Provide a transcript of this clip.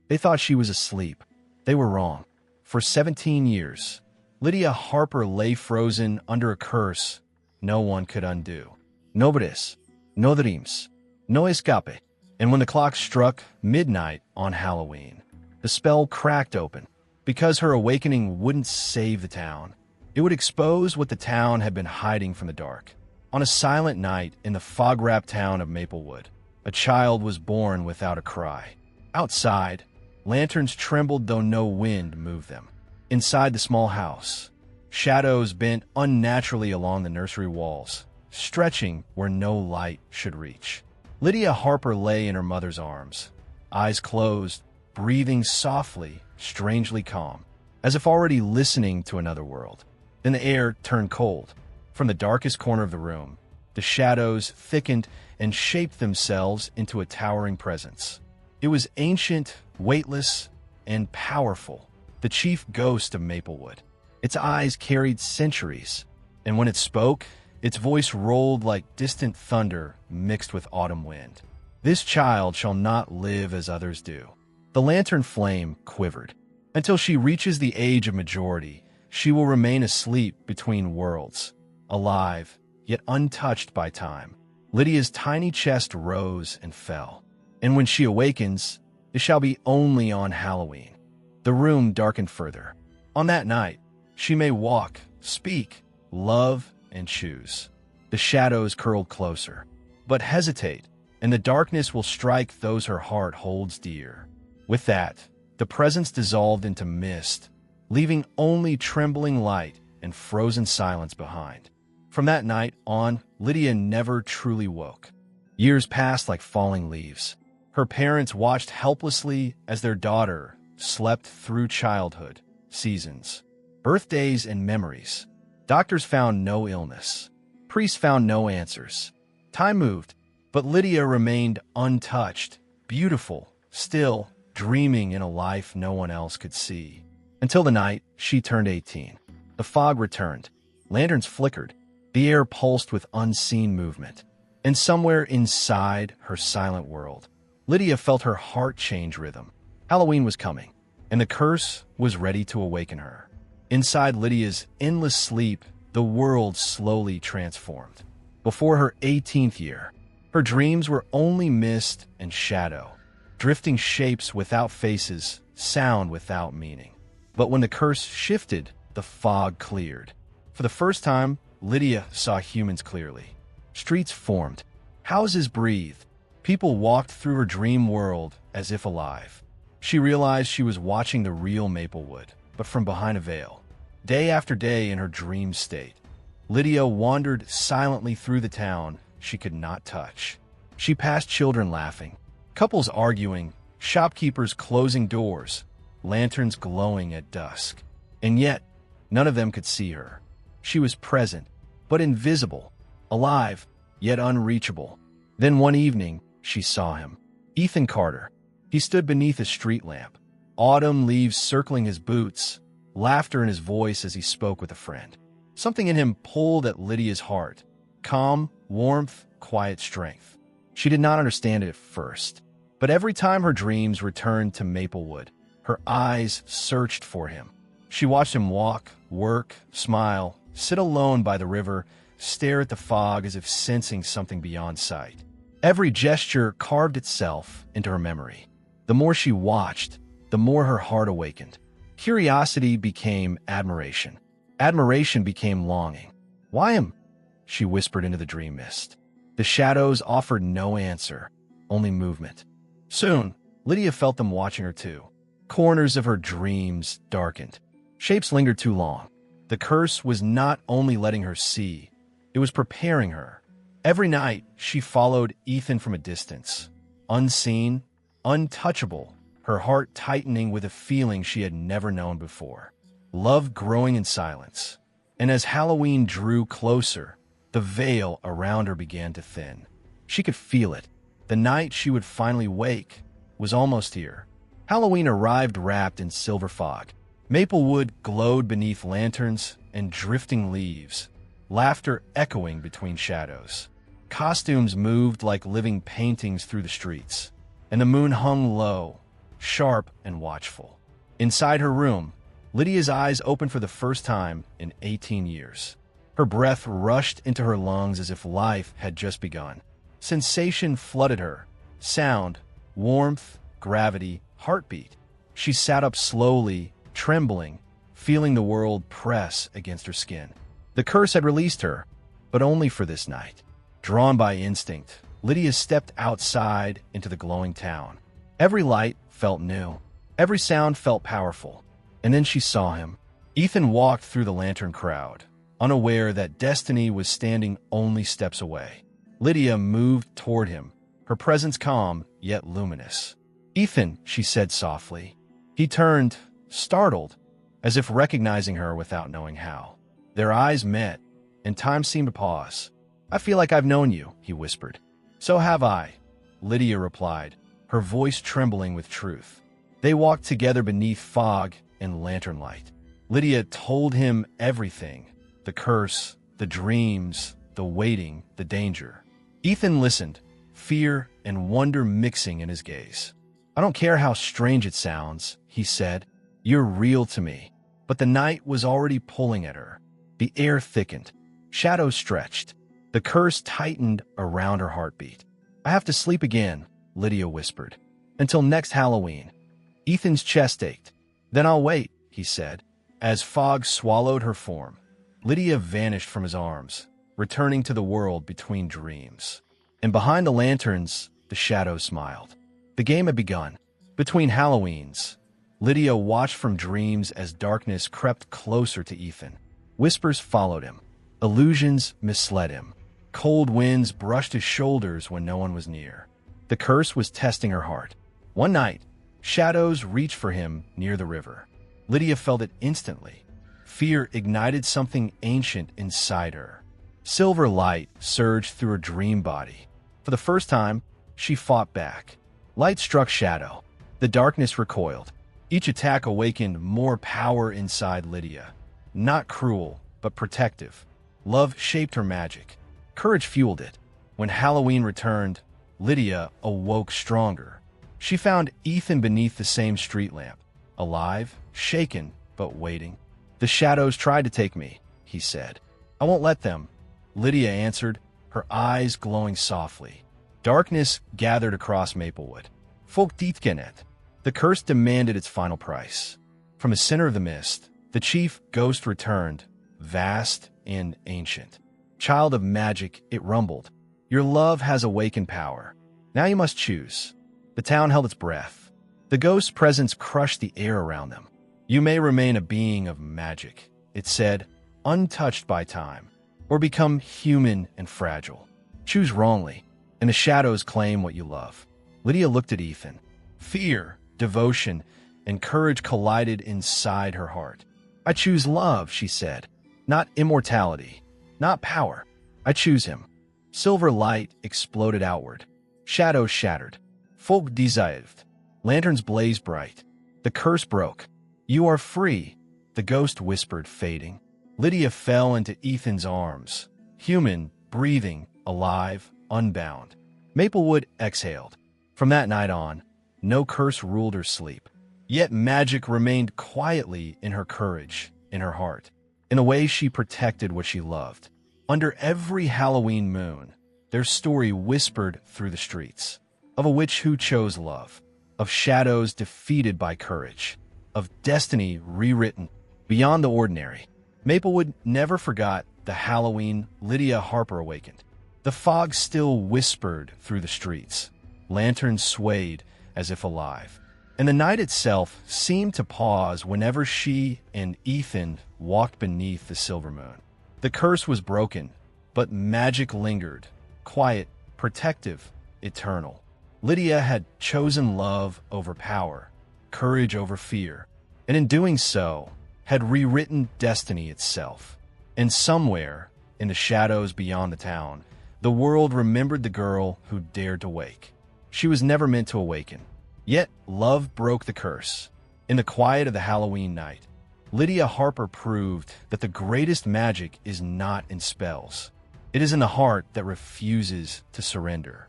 They thought she was asleep. They were wrong. For 17 years, Lydia Harper lay frozen under a curse no one could undo. No bris, no dreams, no escape. And when the clock struck midnight on Halloween, the spell cracked open. Because her awakening wouldn't save the town, it would expose what the town had been hiding from the dark. On a silent night in the fog-wrapped town of Maplewood, a child was born without a cry. Outside, lanterns trembled though no wind moved them. Inside the small house, shadows bent unnaturally along the nursery walls, stretching where no light should reach. Lydia Harper lay in her mother's arms, eyes closed, breathing softly, strangely calm, as if already listening to another world. Then the air turned cold. From the darkest corner of the room, the shadows thickened and shaped themselves into a towering presence. It was ancient, weightless, and powerful, the chief ghost of Maplewood. Its eyes carried centuries, and when it spoke, its voice rolled like distant thunder mixed with autumn wind. This child shall not live as others do. The lantern flame quivered. Until she reaches the age of majority, she will remain asleep between worlds, alive, yet untouched by time. Lydia's tiny chest rose and fell. And when she awakens, it shall be only on Halloween. The room darkened further. On that night, she may walk, speak, love, and choose. The shadows curled closer, but hesitate, and the darkness will strike those her heart holds dear. With that, the presence dissolved into mist, leaving only trembling light and frozen silence behind. From that night on, Lydia never truly woke. Years passed like falling leaves. Her parents watched helplessly as their daughter slept through childhood, seasons, birthdays, and memories. Doctors found no illness. Priests found no answers. Time moved, but Lydia remained untouched, beautiful, still, dreaming in a life no one else could see. Until the night she turned 18. The fog returned. Lanterns flickered. The air pulsed with unseen movement. And somewhere inside her silent world, Lydia felt her heart change rhythm. Halloween was coming, and the curse was ready to awaken her. Inside Lydia's endless sleep, the world slowly transformed. Before her 18th year, her dreams were only mist and shadow, drifting shapes without faces, sound without meaning. But when the curse shifted, the fog cleared. For the first time, Lydia saw humans clearly. Streets formed. Houses breathed. People walked through her dream world as if alive. She realized she was watching the real Maplewood, but from behind a veil. Day after day in her dream state, Lydia wandered silently through the town she could not touch. She passed children laughing, couples arguing, shopkeepers closing doors, lanterns glowing at dusk. And yet, none of them could see her. She was present, but invisible, alive, yet unreachable. Then one evening, she saw him. Ethan Carter. He stood beneath a street lamp, autumn leaves circling his boots, laughter in his voice as he spoke with a friend. Something in him pulled at Lydia's heart. Calm, warmth, quiet strength. She did not understand it at first, but every time her dreams returned to Maplewood, her eyes searched for him. She watched him walk, work, smile, sit alone by the river, stare at the fog as if sensing something beyond sight. Every gesture carved itself into her memory. The more she watched, the more her heart awakened. Curiosity became admiration. Admiration became longing. "Why him?" she whispered into the dream mist. The shadows offered no answer, only movement. Soon, Lydia felt them watching her too. Corners of her dreams darkened. Shapes lingered too long. The curse was not only letting her see, it was preparing her. Every night, she followed Ethan from a distance. Unseen, untouchable, her heart tightening with a feeling she had never known before. Love growing in silence. And as Halloween drew closer, the veil around her began to thin. She could feel it. The night she would finally wake was almost here. Halloween arrived wrapped in silver fog. Maplewood glowed beneath lanterns and drifting leaves, laughter echoing between shadows. Costumes moved like living paintings through the streets, and the moon hung low, sharp and watchful. Inside her room, Lydia's eyes opened for the first time in 18 years. Her breath rushed into her lungs as if life had just begun. Sensation flooded her. Sound, warmth, gravity, heartbeat. She sat up slowly, trembling, feeling the world press against her skin. The curse had released her, but only for this night. Drawn by instinct, Lydia stepped outside into the glowing town. Every light felt new. Every sound felt powerful. And then she saw him. Ethan walked through the lantern crowd, unaware that destiny was standing only steps away. Lydia moved toward him, her presence calm yet luminous. "Ethan," she said softly. He turned, startled, as if recognizing her without knowing how. Their eyes met, and time seemed to pause. "I feel like I've known you," he whispered. "So have I," Lydia replied, her voice trembling with truth. They walked together beneath fog and lantern light. Lydia told him everything: the curse, the dreams, the waiting, the danger. Ethan listened, fear and wonder mixing in his gaze. "I don't care how strange it sounds," he said. "You're real to me." But the night was already pulling at her. The air thickened. Shadows stretched. The curse tightened around her heartbeat. "I have to sleep again," Lydia whispered. "Until next Halloween." Ethan's chest ached. "Then I'll wait," he said. As fog swallowed her form, Lydia vanished from his arms, returning to the world between dreams. And behind the lanterns, the shadows smiled. The game had begun. Between Halloweens, Lydia watched from dreams as darkness crept closer to Ethan. Whispers followed him. Illusions misled him. Cold winds brushed his shoulders when no one was near. The curse was testing her heart. One night, shadows reached for him near the river. Lydia felt it instantly. Fear ignited something ancient inside her. Silver light surged through her dream body. For the first time, she fought back. Light struck shadow. The darkness recoiled. Each attack awakened more power inside Lydia. Not cruel, but protective. Love shaped her magic. Courage fueled it. When Halloween returned, Lydia awoke stronger. She found Ethan beneath the same street lamp, alive, shaken, but waiting. "The shadows tried to take me," he said. "I won't let them," Lydia answered, her eyes glowing softly. Darkness gathered across Maplewood. "Fog-draped." The curse demanded its final price. From the center of the mist, the chief ghost returned, vast and ancient. "Child of magic," it rumbled. "Your love has awakened power. Now you must choose." The town held its breath. The ghost's presence crushed the air around them. "You may remain a being of magic," it said, untouched by time, "or become human and fragile. Choose wrongly, and the shadows claim what you love." Lydia looked at Ethan. Fear, devotion, and courage collided inside her heart. "I choose love," she said. "Not immortality, not power. I choose him." Silver light exploded outward. Shadows shattered. Fog-draped. Lanterns blazed bright. The curse broke. "You are free," the ghost whispered, fading. Lydia fell into Ethan's arms. Human, breathing, alive, unbound. Maplewood exhaled. From that night on, no curse ruled her sleep. Yet magic remained quietly in her courage, in her heart, in the way she protected what she loved. Under every Halloween moon, their story whispered through the streets. Of a witch who chose love, of shadows defeated by courage, of destiny rewritten beyond the ordinary. Maplewood never forgot the Halloween Lydia Harper awakened. The fog still whispered through the streets. Lanterns swayed as if alive. And the night itself seemed to pause whenever she and Ethan walked beneath the silver moon. The curse was broken, but magic lingered, quiet, protective, eternal. Lydia had chosen love over power, courage over fear, and in doing so, had rewritten destiny itself. And somewhere, in the shadows beyond the town, the world remembered the girl who dared to wake. She was never meant to awaken. Yet, love broke the curse. In the quiet of the Halloween night, Lydia Harper proved that the greatest magic is not in spells. It is in the heart that refuses to surrender.